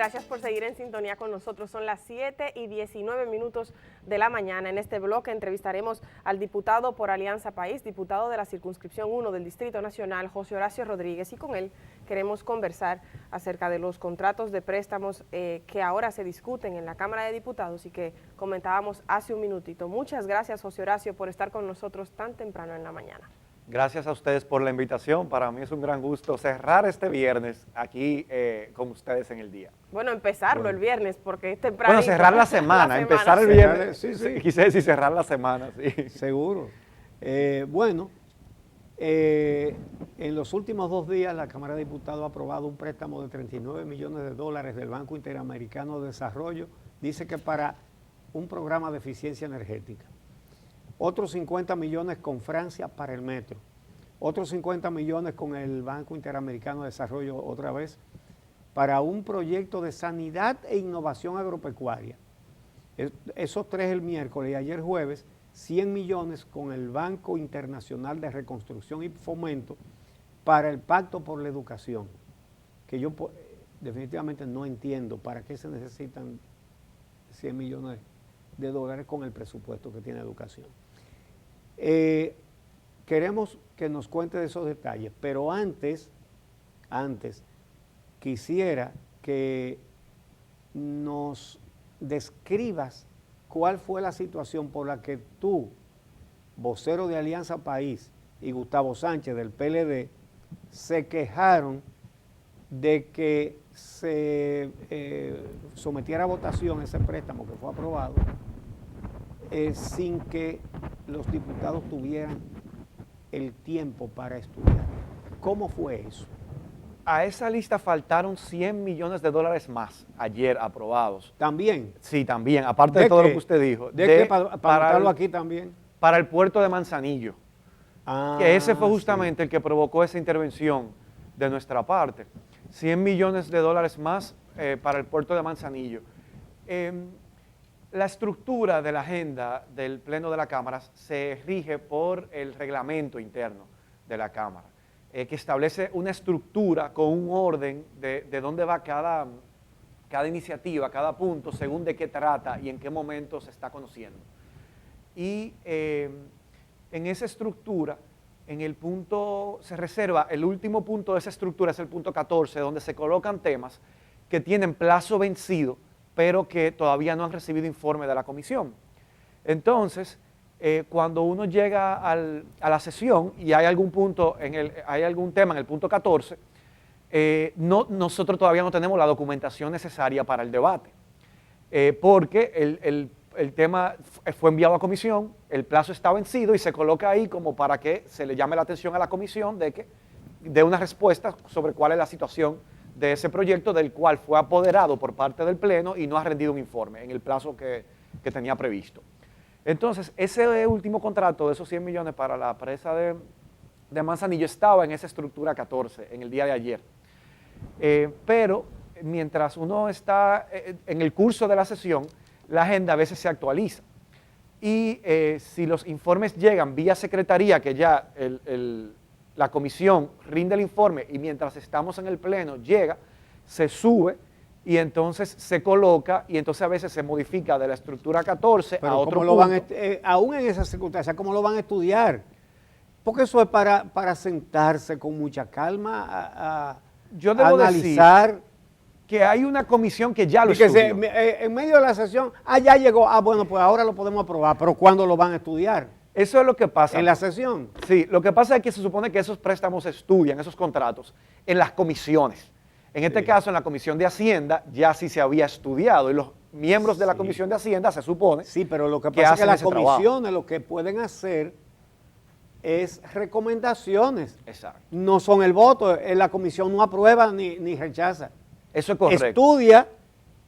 Gracias por seguir en sintonía con nosotros. Son las 7:19 de la mañana. En este bloque entrevistaremos al diputado por Alianza País, diputado de la circunscripción 1 del Distrito Nacional, José Horacio Rodríguez, y con él queremos conversar acerca de los contratos de préstamos que ahora se discuten en la Cámara de Diputados y que comentábamos hace un minutito. Muchas gracias, José Horacio, por estar con nosotros tan temprano en la mañana. Gracias a ustedes por la invitación. Para mí es un gran gusto cerrar este viernes aquí con ustedes en el día. Bueno, empezarlo el viernes porque es temprano. Bueno, cerrar la semana, empezar el viernes. Sí. Quise decir cerrar la semana, sí. Seguro. En los últimos 2 días la Cámara de Diputados ha aprobado un préstamo de $39 millones del Banco Interamericano de Desarrollo, dice que para un programa de eficiencia energética. Otros 50 millones con Francia para el metro, otros 50 millones con el Banco Interamericano de Desarrollo otra vez, para un proyecto de sanidad e innovación agropecuaria. Esos 3 el miércoles y ayer jueves, 100 millones con el Banco Internacional de Reconstrucción y Fomento para el Pacto por la Educación, que yo definitivamente no entiendo para qué se necesitan 100 millones de dólares con el presupuesto que tiene educación. Queremos que nos cuente de esos detalles, pero antes quisiera que nos describas cuál fue la situación por la que tú, vocero de Alianza País, y Gustavo Sánchez del PLD, se quejaron de que se sometiera a votación ese préstamo que fue aprobado sin que los diputados tuvieran el tiempo para estudiar. ¿Cómo fue eso? A esa lista faltaron 100 millones de dólares más ayer aprobados. ¿También? Sí, también, aparte de todo lo que usted dijo. ¿De qué? Para anotarlo aquí también. Para el puerto de Manzanillo. Que ese fue justamente el que provocó esa intervención de nuestra parte. 100 millones de dólares más para el puerto de Manzanillo. La estructura de la agenda del Pleno de la Cámara se rige por el reglamento interno de la Cámara, que establece una estructura con un orden de dónde va cada iniciativa, cada punto, según de qué trata y en qué momento se está conociendo. Y en esa estructura, en el punto, se reserva, el último punto de esa estructura es el punto 14, donde se colocan temas que tienen plazo vencido, pero que todavía no han recibido informe de la comisión. Entonces, cuando uno llega a la sesión y hay algún punto, hay algún tema en el punto 14, nosotros todavía no tenemos la documentación necesaria para el debate, porque el tema fue enviado a comisión, el plazo está vencido y se coloca ahí como para que se le llame la atención a la comisión de que dé una respuesta sobre cuál es la situación de ese proyecto del cual fue apoderado por parte del Pleno y no ha rendido un informe en el plazo que tenía previsto. Entonces, ese último contrato de esos 100 millones para la presa de Manzanillo estaba en esa estructura 14 en el día de ayer. Pero mientras uno está en el curso de la sesión, la agenda a veces se actualiza. Y si los informes llegan vía secretaría, que ya la comisión rinde el informe y mientras estamos en el pleno llega, se sube y entonces se coloca y entonces a veces se modifica de la estructura 14 pero a otro punto. Aún en esas circunstancias, ¿cómo lo van a estudiar? Porque eso es para sentarse con mucha calma Yo debo analizar. Decir que hay una comisión que ya lo estudió. En medio de la sesión, ya llegó, bueno, pues ahora lo podemos aprobar, pero ¿cuándo lo van a estudiar? Eso es lo que pasa. ¿En la sesión? Sí, lo que pasa es que se supone que esos préstamos se estudian, esos contratos, en las comisiones. En este caso, en la Comisión de Hacienda, ya sí se había estudiado y los miembros de la Comisión de Hacienda se supone. Sí, pero lo que pasa es que las comisiones lo que pueden hacer es recomendaciones. Exacto. No son el voto, la comisión no aprueba ni rechaza. Eso es correcto. Estudia,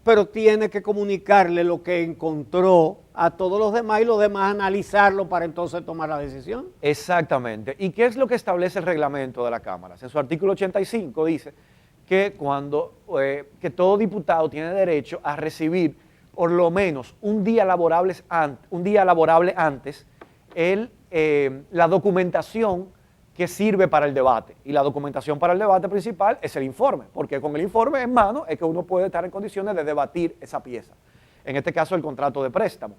pero tiene que comunicarle lo que encontró a todos los demás y los demás analizarlo para entonces tomar la decisión. Exactamente. ¿Y qué es lo que establece el reglamento de la Cámara? En su artículo 85 dice que que todo diputado tiene derecho a recibir por lo menos un día laborable antes la documentación que sirve para el debate. Y la documentación para el debate principal es el informe, porque con el informe en mano es que uno puede estar en condiciones de debatir esa pieza. En este caso, el contrato de préstamo.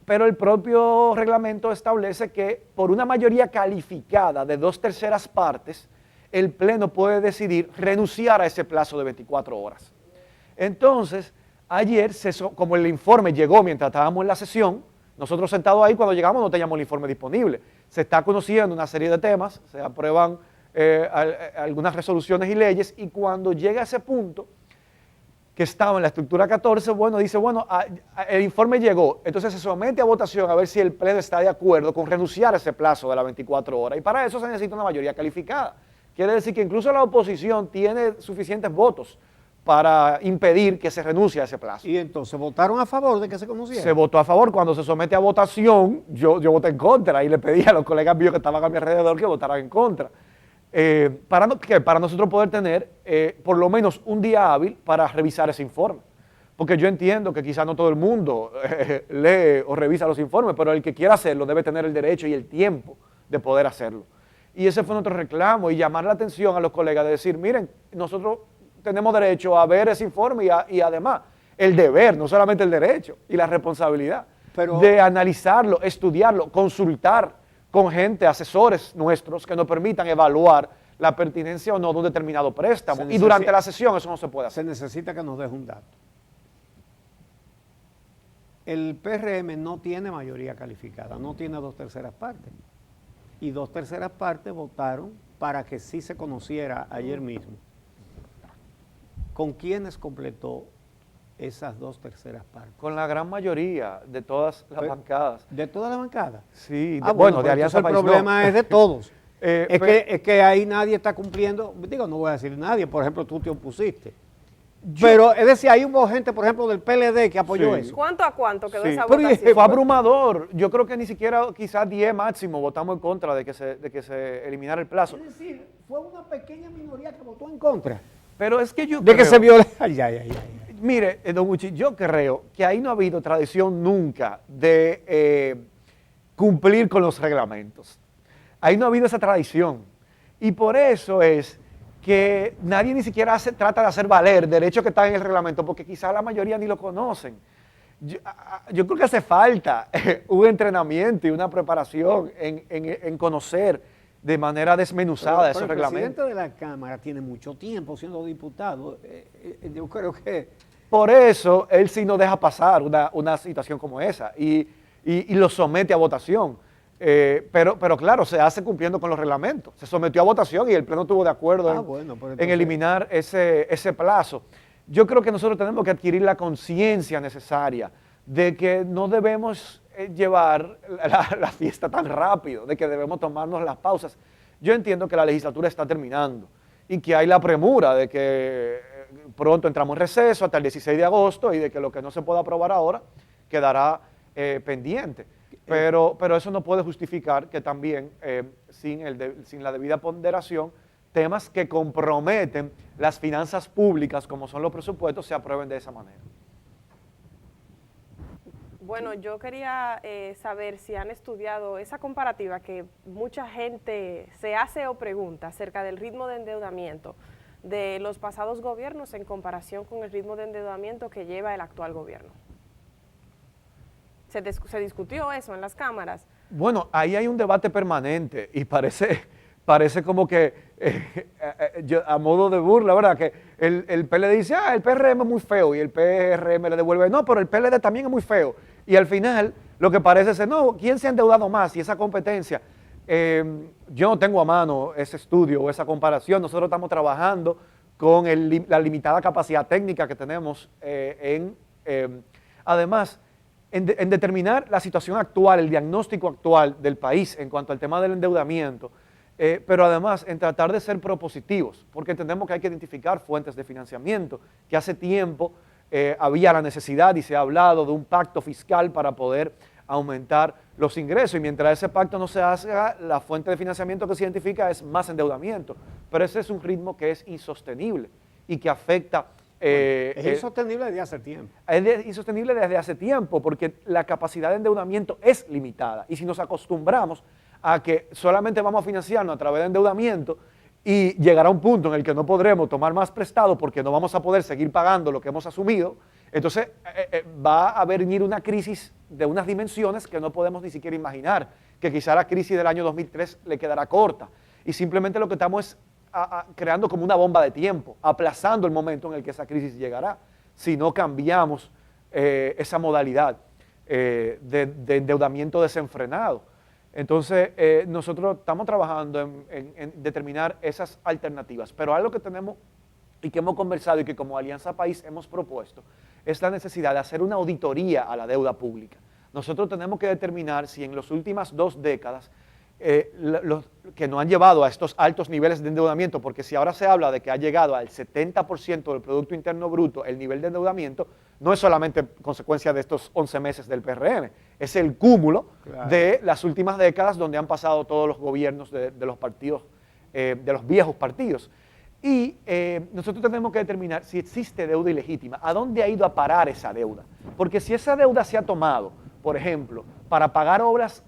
Pero el propio reglamento establece que por una mayoría calificada de 2/3 partes, el Pleno puede decidir renunciar a ese plazo de 24 horas. Entonces, ayer, como el informe llegó mientras estábamos en la sesión, nosotros sentados ahí, cuando llegamos no teníamos el informe disponible. Se está conociendo una serie de temas, se aprueban algunas resoluciones y leyes, y cuando llega a ese punto, que estaba en la estructura 14, bueno, dice, bueno, el informe llegó, entonces se somete a votación a ver si el Pleno está de acuerdo con renunciar a ese plazo de las 24 horas, y para eso se necesita una mayoría calificada. Quiere decir que incluso la oposición tiene suficientes votos para impedir que se renuncie a ese plazo. Y entonces, ¿votaron a favor de que se conociera? Se votó a favor. Cuando se somete a votación, yo voté en contra y le pedí a los colegas míos que estaban a mi alrededor que votaran en contra. Para nosotros poder tener por lo menos un día hábil para revisar ese informe. Porque yo entiendo que quizás no todo el mundo lee o revisa los informes, pero el que quiera hacerlo debe tener el derecho y el tiempo de poder hacerlo. Y ese fue nuestro reclamo, y llamar la atención a los colegas de decir, miren, nosotros tenemos derecho a ver ese informe y además el deber, no solamente el derecho, y la responsabilidad de analizarlo, estudiarlo, consultar con gente, asesores nuestros que nos permitan evaluar la pertinencia o no de un determinado préstamo. Y durante la sesión eso no se puede hacer. Se necesita que nos deje un dato. El PRM no tiene mayoría calificada, no tiene 2/3 partes. Y 2/3 partes votaron para que sí se conociera ayer mismo. ¿Con quiénes completó esas 2/3 partes? Con la gran mayoría de todas las bancadas. ¿De todas las bancadas? Sí, bueno, de Alianza País. El problema es de todos. Es que ahí nadie está cumpliendo, digo, no voy a decir nadie, por ejemplo, tú te opusiste. Pero es decir, ahí hubo gente, por ejemplo, del PLD que apoyó eso. ¿Cuánto a cuánto quedó esa Pero votación? fue abrumador. Yo creo que ni siquiera, quizás 10 máximo, votamos en contra de que se eliminara el plazo. Es decir, fue una pequeña minoría que votó en contra. Pero es que yo creo que se viole. Mire, don Uchi, yo creo que ahí no ha habido tradición nunca de cumplir con los reglamentos. Ahí no ha habido esa tradición. Y por eso es que nadie ni siquiera trata de hacer valer derechos que están en el reglamento, porque quizás la mayoría ni lo conocen. Yo creo que hace falta un entrenamiento y una preparación en conocer de manera desmenuzada esos reglamentos. El presidente de la Cámara tiene mucho tiempo siendo diputado. Yo creo que... Por eso él sí no deja pasar una situación como esa y lo somete a votación. Pero claro, se hace cumpliendo con los reglamentos. Se sometió a votación y el Pleno estuvo de acuerdo en eliminar ese plazo. Yo creo que nosotros tenemos que adquirir la conciencia necesaria de que no debemos llevar la fiesta tan rápido, de que debemos tomarnos las pausas. Yo entiendo que la legislatura está terminando y que hay la premura de que pronto entramos en receso hasta el 16 de agosto y de que lo que no se pueda aprobar ahora quedará pendiente. Pero eso no puede justificar que también, sin la debida ponderación, temas que comprometen las finanzas públicas, como son los presupuestos, se aprueben de esa manera. Bueno, yo quería saber si han estudiado esa comparativa que mucha gente se hace o pregunta acerca del ritmo de endeudamiento de los pasados gobiernos en comparación con el ritmo de endeudamiento que lleva el actual gobierno. ¿Se discutió eso en las cámaras? Bueno, ahí hay un debate permanente y parece como que, a modo de burla, ¿verdad? Que el PLD dice, el PRM es muy feo, y el PRM le devuelve, no, pero el PLD también es muy feo. Y al final, lo que parece ser, no, ¿quién se ha endeudado más? Y esa competencia, yo no tengo a mano ese estudio o esa comparación. Nosotros estamos trabajando con la limitada capacidad técnica que tenemos además, en determinar la situación actual, el diagnóstico actual del país en cuanto al tema del endeudamiento, pero además en tratar de ser propositivos, porque entendemos que hay que identificar fuentes de financiamiento, que hace tiempo había la necesidad y se ha hablado de un pacto fiscal para poder aumentar los ingresos, y mientras ese pacto no se haga, la fuente de financiamiento que se identifica es más endeudamiento, pero ese es un ritmo que es insostenible y que afecta... es insostenible desde hace tiempo. Es insostenible desde hace tiempo porque la capacidad de endeudamiento es limitada y si nos acostumbramos a que solamente vamos a financiarnos a través de endeudamiento y llegará un punto en el que no podremos tomar más prestado porque no vamos a poder seguir pagando lo que hemos asumido. Entonces va a venir una crisis de unas dimensiones que no podemos ni siquiera imaginar, que quizá la crisis del año 2003 le quedará corta. Y simplemente lo que estamos es creando como una bomba de tiempo, aplazando el momento en el que esa crisis llegará, si no cambiamos esa modalidad de endeudamiento desenfrenado. Entonces, nosotros estamos trabajando en determinar esas alternativas, pero algo que tenemos y que hemos conversado y que como Alianza País hemos propuesto es la necesidad de hacer una auditoría a la deuda pública. Nosotros tenemos que determinar si en las últimas 2 décadas los que nos han llevado a estos altos niveles de endeudamiento, porque si ahora se habla de que ha llegado al 70% del Producto Interno Bruto el nivel de endeudamiento, no es solamente consecuencia de estos 11 meses del PRM, es el cúmulo de las últimas décadas donde han pasado todos los gobiernos de los partidos, de los viejos partidos. Y nosotros tenemos que determinar si existe deuda ilegítima, a dónde ha ido a parar esa deuda. Porque si esa deuda se ha tomado, por ejemplo, para pagar obras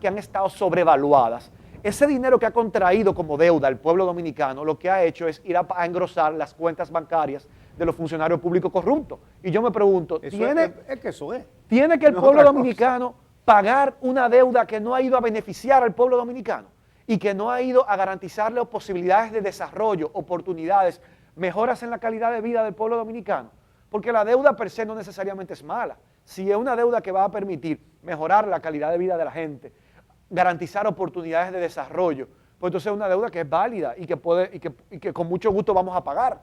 que han estado sobrevaluadas, ese dinero que ha contraído como deuda el pueblo dominicano, lo que ha hecho es ir a engrosar las cuentas bancarias de los funcionarios públicos corruptos. Y yo me pregunto, ¿tiene que el pueblo dominicano pagar una deuda que no ha ido a beneficiar al pueblo dominicano y que no ha ido a garantizarle posibilidades de desarrollo, oportunidades, mejoras en la calidad de vida del pueblo dominicano? Porque la deuda per se no necesariamente es mala. Si es una deuda que va a permitir mejorar la calidad de vida de la gente, garantizar oportunidades de desarrollo, pues entonces es una deuda que es válida y que con mucho gusto vamos a pagar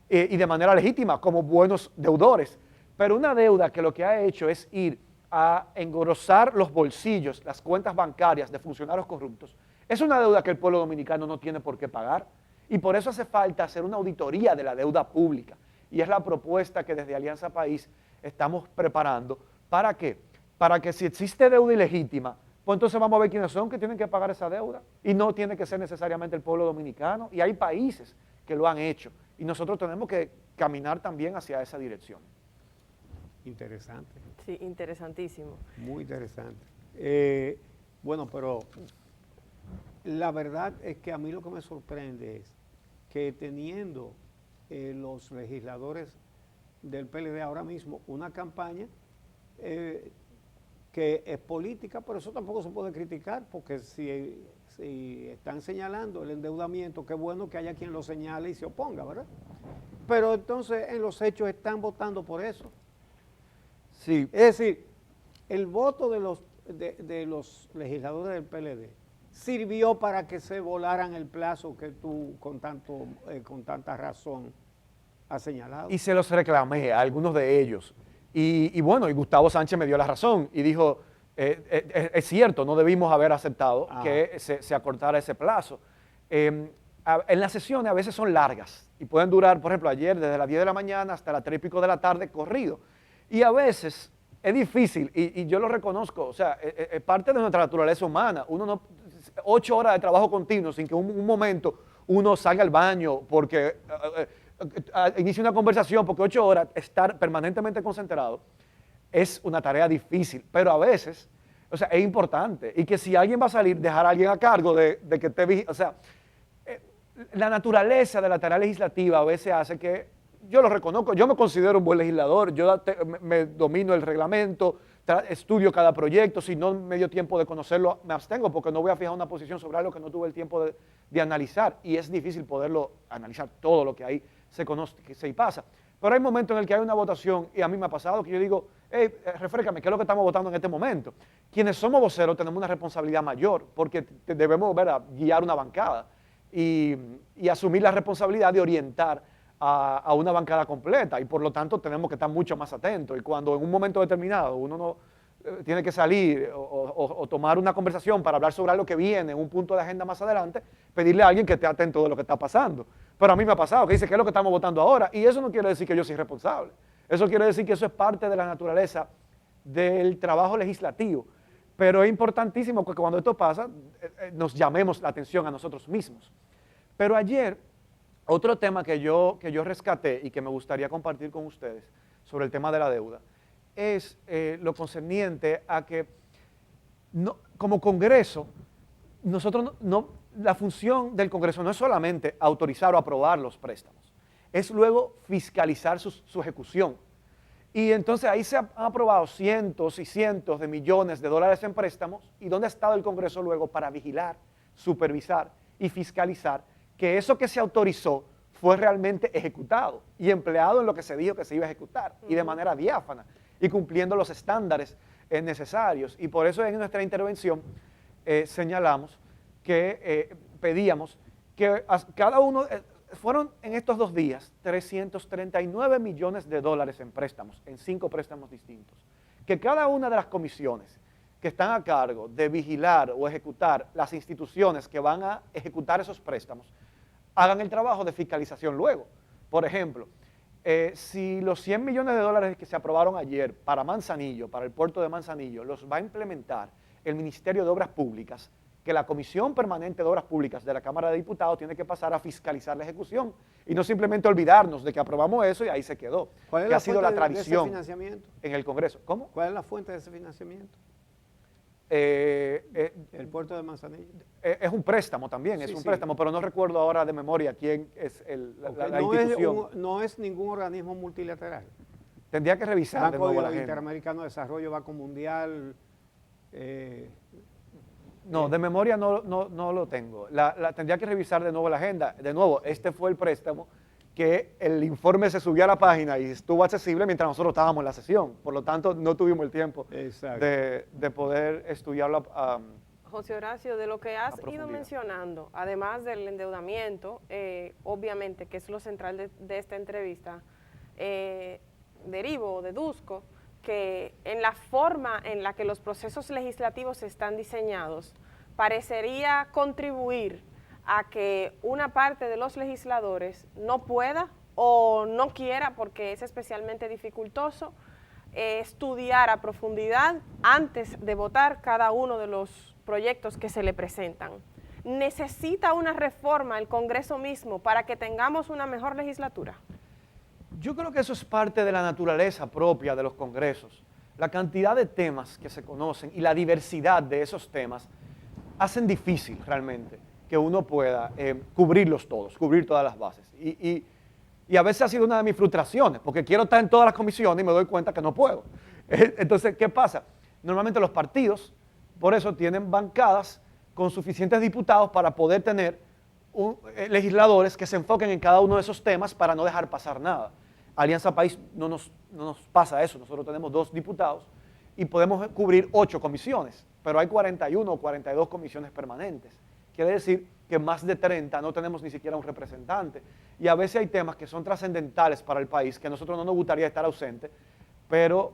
y de manera legítima como buenos deudores. Pero una deuda que lo que ha hecho es ir a engrosar los bolsillos, las cuentas bancarias de funcionarios corruptos, es una deuda que el pueblo dominicano no tiene por qué pagar y por eso hace falta hacer una auditoría de la deuda pública. Y es la propuesta que desde Alianza País estamos preparando. ¿Para qué? Para que si existe deuda ilegítima, pues entonces vamos a ver quiénes son que tienen que pagar esa deuda. Y no tiene que ser necesariamente el pueblo dominicano. Y hay países que lo han hecho. Y nosotros tenemos que caminar también hacia esa dirección. Interesante. Sí, interesantísimo. Muy interesante. Bueno, pero la verdad es que a mí lo que me sorprende es que teniendo los legisladores del PLD ahora mismo una campaña que es política, pero eso tampoco se puede criticar, porque si están señalando el endeudamiento, qué bueno que haya quien lo señale y se oponga, ¿verdad? Pero entonces en los hechos están votando por eso. Sí. Es decir, el voto de los legisladores del PLD sirvió para que se volaran el plazo que tú con tanta razón has señalado. Y se los reclamé a algunos de ellos. Y bueno, y Gustavo Sánchez me dio la razón y dijo, es cierto, no debimos haber aceptado que se acortara ese plazo. En las sesiones a veces son largas y pueden durar, por ejemplo, ayer desde las 10 de la mañana hasta las 3 y pico de la tarde corrido. Y a veces es difícil, y yo lo reconozco, o sea, es parte de nuestra naturaleza humana. Uno no, 8 horas de trabajo continuo sin que un momento uno salga al baño porque inicie una conversación, porque 8 horas estar permanentemente concentrado es una tarea difícil, pero a veces, o sea, es importante. Y que si alguien va a salir, dejar a alguien a cargo de que te... O sea, la naturaleza de la tarea legislativa a veces hace que, yo lo reconozco, yo me considero un buen legislador, yo me domino el reglamento, estudio cada proyecto, si no me dio tiempo de conocerlo, me abstengo porque no voy a fijar una posición sobre algo que no tuve el tiempo de analizar, y es difícil poderlo analizar todo lo que ahí se conoce, que se pasa. Pero hay momentos en el que hay una votación, y a mí me ha pasado que yo digo, hey, refréscame, ¿qué es lo que estamos votando en este momento? Quienes somos voceros tenemos una responsabilidad mayor, porque debemos guiar una bancada y asumir la responsabilidad de orientar a una bancada completa, y por lo tanto tenemos que estar mucho más atentos. Y cuando en un momento determinado uno no tiene que salir o tomar una conversación para hablar sobre algo que viene en un punto de agenda más adelante, pedirle a alguien que esté atento de lo que está pasando. Pero a mí me ha pasado que dice, ¿qué es lo que estamos votando ahora? Y eso no quiere decir que yo soy responsable. Eso quiere decir que eso es parte de la naturaleza del trabajo legislativo. Pero es importantísimo que cuando esto pasa, nos llamemos la atención a nosotros mismos. Pero ayer, otro tema que yo rescaté y que me gustaría compartir con ustedes sobre el tema de la deuda es lo concerniente a que como Congreso la función del Congreso no es solamente autorizar o aprobar los préstamos, es luego fiscalizar su ejecución. Y entonces ahí se han aprobado cientos y cientos de millones de dólares en préstamos. ¿Y dónde ha estado el Congreso luego para vigilar, supervisar y fiscalizar que eso que se autorizó fue realmente ejecutado y empleado en lo que se dijo que se iba a ejecutar y de manera diáfana y cumpliendo los estándares necesarios? Y por eso en nuestra intervención señalamos que pedíamos que cada uno, fueron en estos 2 días 339 millones de dólares en préstamos, en 5 préstamos distintos, que cada una de las comisiones que están a cargo de vigilar o ejecutar las instituciones que van a ejecutar esos préstamos, hagan el trabajo de fiscalización luego. Por ejemplo, si los 100 millones de dólares que se aprobaron ayer para Manzanillo, para el puerto de Manzanillo, los va a implementar el Ministerio de Obras Públicas, que la Comisión Permanente de Obras Públicas de la Cámara de Diputados tiene que pasar a fiscalizar la ejecución y no simplemente olvidarnos de que aprobamos eso y ahí se quedó. ¿Cuál es que ha sido la tradición de ese financiamiento en el Congreso. ¿Cómo? ¿Cuál es la fuente de ese financiamiento? El puerto de Manzanillo. Es un préstamo también, es un préstamo, pero no recuerdo ahora de memoria quién es la institución. No es ningún organismo multilateral. Tendría que revisar de nuevo la agenda. Interamericano de Desarrollo, Banco Mundial. No, de memoria no lo tengo. Tendría que revisar de nuevo la agenda. De nuevo, este fue el préstamo que el informe se subió a la página y estuvo accesible mientras nosotros estábamos en la sesión. Por lo tanto, no tuvimos el tiempo de poder estudiarlo. José Horacio, de lo que has ido mencionando, además del endeudamiento, obviamente, que es lo central de esta entrevista, derivo o deduzco que en la forma en la que los procesos legislativos están diseñados, parecería contribuir a que una parte de los legisladores no pueda o no quiera, porque es especialmente dificultoso, estudiar a profundidad antes de votar cada uno de los proyectos que se le presentan. ¿Necesita una reforma el Congreso mismo para que tengamos una mejor legislatura? Yo creo que eso es parte de la naturaleza propia de los congresos. La cantidad de temas que se conocen y la diversidad de esos temas hacen difícil realmente que uno pueda cubrirlos todos, cubrir todas las bases. Y a veces ha sido una de mis frustraciones, porque quiero estar en todas las comisiones y me doy cuenta que no puedo. Entonces, ¿qué pasa? Normalmente los partidos, por eso tienen bancadas con suficientes diputados para poder tener legisladores que se enfoquen en cada uno de esos temas para no dejar pasar nada. Alianza País no nos pasa eso, nosotros tenemos 2 diputados y podemos cubrir 8 comisiones, pero hay 41 o 42 comisiones permanentes. Quiere decir que más de 30 no tenemos ni siquiera un representante. Y a veces hay temas que son trascendentales para el país, que a nosotros no nos gustaría estar ausentes, pero,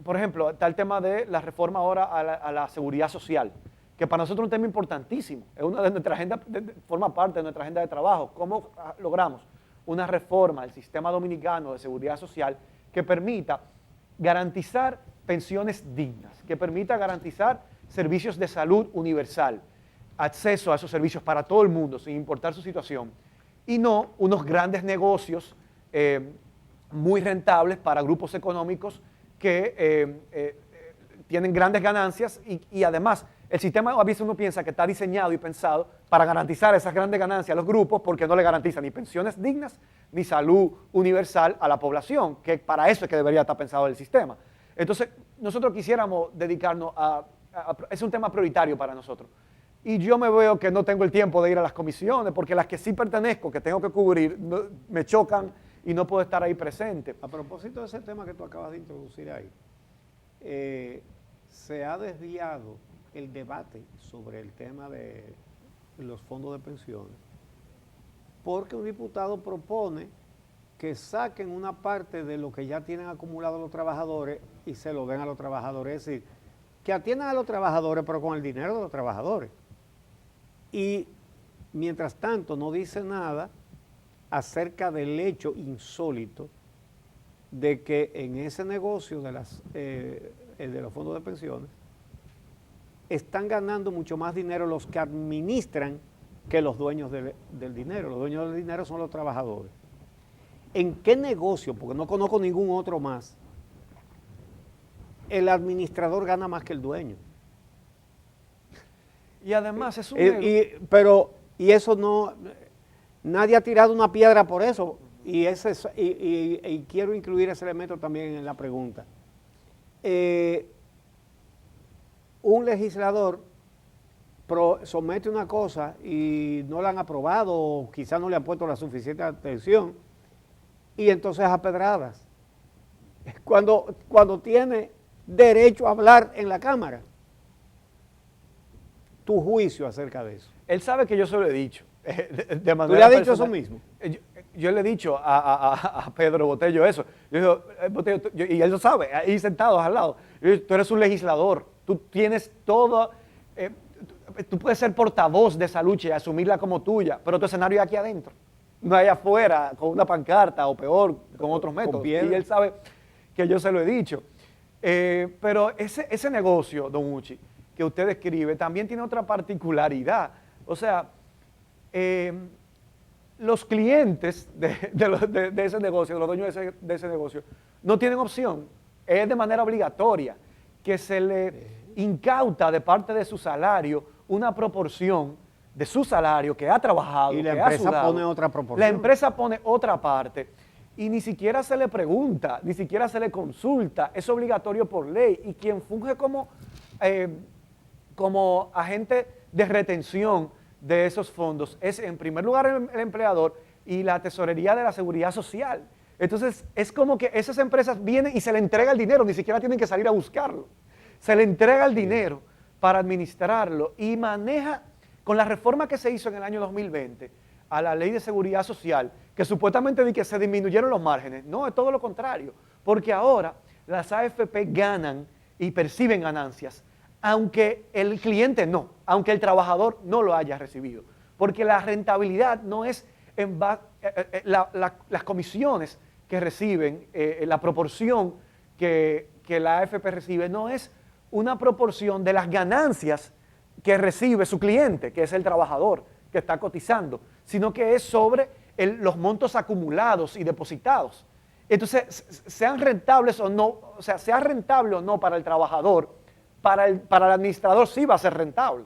por ejemplo, está el tema de la reforma ahora a la seguridad social, que para nosotros es un tema importantísimo, es una de nuestra agenda, forma parte de nuestra agenda de trabajo. ¿Cómo logramos una reforma del sistema dominicano de seguridad social que permita garantizar pensiones dignas, que permita garantizar servicios de salud universal, acceso a esos servicios para todo el mundo, sin importar su situación, y no unos grandes negocios muy rentables para grupos económicos que tienen grandes ganancias y además el sistema a veces uno piensa que está diseñado y pensado para garantizar esas grandes ganancias a los grupos porque no le garantiza ni pensiones dignas ni salud universal a la población, que para eso es que debería estar pensado el sistema. Entonces, nosotros quisiéramos dedicarnos es un tema prioritario para nosotros. Y yo me veo que no tengo el tiempo de ir a las comisiones porque las que sí pertenezco, que tengo que cubrir, me chocan y no puedo estar ahí presente. A propósito de ese tema que tú acabas de introducir ahí, se ha desviado el debate sobre el tema de los fondos de pensiones porque un diputado propone que saquen una parte de lo que ya tienen acumulado los trabajadores y se lo den a los trabajadores, es decir, que atiendan a los trabajadores pero con el dinero de los trabajadores. Y mientras tanto no dice nada acerca del hecho insólito de que en ese negocio de los fondos de pensiones están ganando mucho más dinero los que administran que los dueños del dinero. Los dueños del dinero son los trabajadores. ¿En qué negocio, porque no conozco ningún otro más, el administrador gana más que el dueño? Y además es un... y eso no, nadie ha tirado una piedra por eso, y quiero incluir ese elemento también en la pregunta. Un legislador somete una cosa y no la han aprobado, o quizás no le han puesto la suficiente atención, y entonces a pedradas. Cuando tiene derecho a hablar en la Cámara. Tu juicio acerca de eso. Él sabe que yo se lo he dicho. De manera ¿Tú le has dicho personal. eso mismo? Yo le he dicho a Pedro Botello eso. Yo digo, Botello, y él lo sabe, ahí sentados al lado. Yo digo, tú eres un legislador, tú tienes todo, tú puedes ser portavoz de esa lucha y asumirla como tuya, pero tu escenario es aquí adentro, no allá afuera, con una pancarta o peor, con otros métodos. Y él sabe que yo se lo he dicho. Pero ese negocio, don Uchi, que usted describe, también tiene otra particularidad. O sea, los clientes de ese negocio, los dueños de ese negocio, no tienen opción. Es de manera obligatoria que se le incauta de parte de su salario una proporción de su salario que ha trabajado, y la que empresa ha sudado. pone otra proporción. La empresa pone otra parte y ni siquiera se le pregunta, ni siquiera se le consulta, es obligatorio por ley. Y quien funge como agente de retención de esos fondos es en primer lugar el empleador y la tesorería de la seguridad social. Entonces es como que esas empresas vienen y se le entrega el dinero, ni siquiera tienen que salir a buscarlo. Se le entrega el dinero para administrarlo y maneja, con la reforma que se hizo en el año 2020 a la ley de seguridad social, que supuestamente di que se disminuyeron los márgenes. No, es todo lo contrario, porque ahora las AFP ganan y perciben ganancias, aunque el cliente no, aunque el trabajador no lo haya recibido, porque la rentabilidad no es en las comisiones que reciben, la proporción que la AFP recibe, no es una proporción de las ganancias que recibe su cliente, que es el trabajador que está cotizando, sino que es sobre los montos acumulados y depositados. Entonces, sean rentables o no, o sea, sea rentable o no para el trabajador, para el administrador sí va a ser rentable.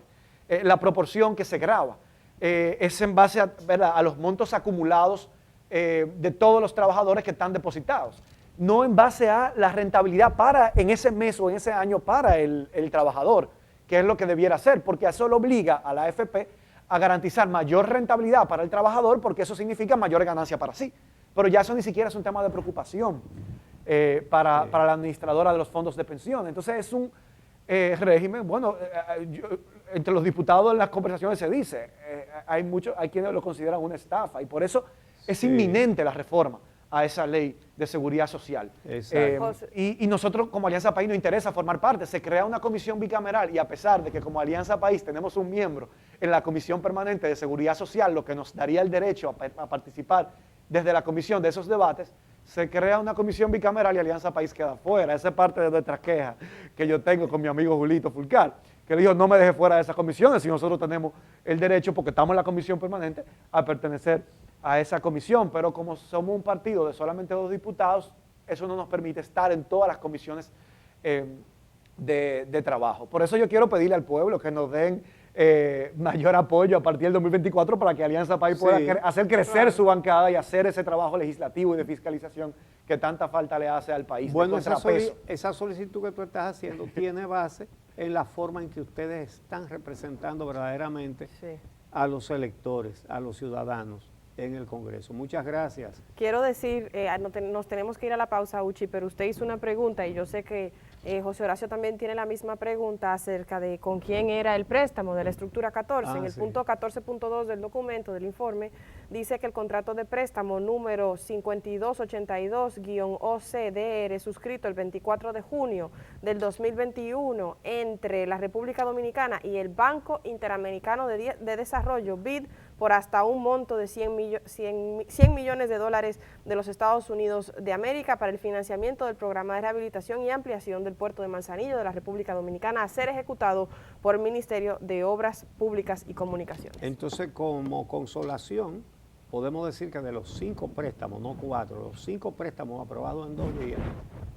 La proporción que se graba es en base a los montos acumulados de todos los trabajadores que están depositados, no en base a la rentabilidad en ese mes o en ese año para el trabajador, que es lo que debiera hacer, porque eso lo obliga a la AFP a garantizar mayor rentabilidad para el trabajador, porque eso significa mayor ganancia para sí. Pero ya eso ni siquiera es un tema de preocupación para la administradora de los fondos de pensión. Entonces es un régimen, bueno, entre los diputados en las conversaciones se dice, hay quienes lo consideran una estafa y por eso es inminente la reforma a esa ley de seguridad social. Y nosotros como Alianza País nos interesa formar parte. Se crea una comisión bicameral y a pesar de que como Alianza País tenemos un miembro en la Comisión Permanente de Seguridad Social, lo que nos daría el derecho a participar desde la comisión de esos debates, se crea una comisión bicameral y Alianza País queda fuera. Esa es parte de nuestras quejas que yo tengo con mi amigo Julito Fulcar, que le dijo no me deje fuera de esas comisiones si nosotros tenemos el derecho, porque estamos en la comisión permanente, a pertenecer a esa comisión, pero como somos un partido de solamente 2 diputados, eso no nos permite estar en todas las comisiones de trabajo. Por eso yo quiero pedirle al pueblo que nos den mayor apoyo a partir del 2024 para que Alianza País pueda hacer crecer su bancada y hacer ese trabajo legislativo y de fiscalización que tanta falta le hace al país. Bueno, esa solicitud que tú estás haciendo tiene base en la forma en que ustedes están representando verdaderamente a los electores, a los ciudadanos en el Congreso. Muchas gracias. Quiero decir, nos tenemos que ir a la pausa, Uchi, pero usted hizo una pregunta y yo sé que José Horacio también tiene la misma pregunta acerca de con quién era el préstamo de la estructura 14. En el punto 14.2 del documento, del informe, dice que el contrato de préstamo número 5282-OCDR, suscrito el 24 de junio del 2021 entre la República Dominicana y el Banco Interamericano de Desarrollo, BID, por hasta un monto de 100 millones de dólares de los Estados Unidos de América para el financiamiento del programa de rehabilitación y ampliación del puerto de Manzanillo de la República Dominicana a ser ejecutado por el Ministerio de Obras Públicas y Comunicaciones. Entonces, como consolación, podemos decir que de los 5 préstamos, no 4, los 5 préstamos aprobados en 2 días,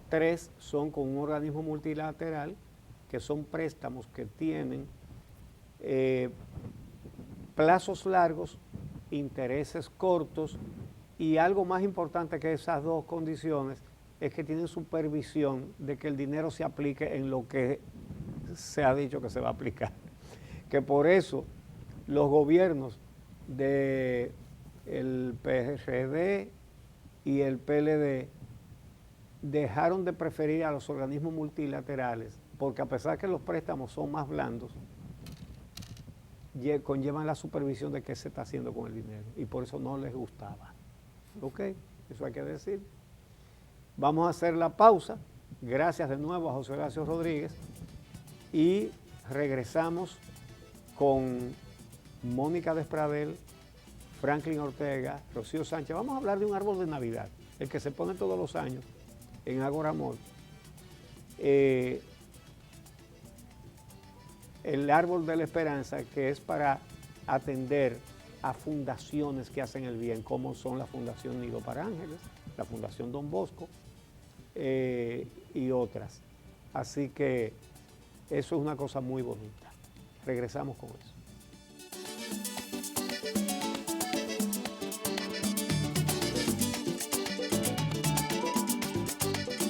3 son con un organismo multilateral, que son préstamos que tienen plazos largos, intereses cortos y algo más importante que esas dos condiciones es que tienen supervisión de que el dinero se aplique en lo que se ha dicho que se va a aplicar. Que por eso los gobiernos del PRD y el PLD dejaron de preferir a los organismos multilaterales, porque a pesar que los préstamos son más blandos, conllevan la supervisión de qué se está haciendo con el dinero, y por eso no les gustaba. ¿Ok? Eso hay que decir. Vamos a hacer la pausa. Gracias de nuevo a José Horacio Rodríguez, y regresamos con Mónica Despradel, Franklin Ortega, Rocío Sánchez. Vamos a hablar de un árbol de Navidad, el que se pone todos los años en Agora Mall. El árbol de la esperanza, que es para atender a fundaciones que hacen el bien, como son la Fundación Nido para Ángeles, la Fundación Don Bosco y otras. Así que eso es una cosa muy bonita. Regresamos con eso.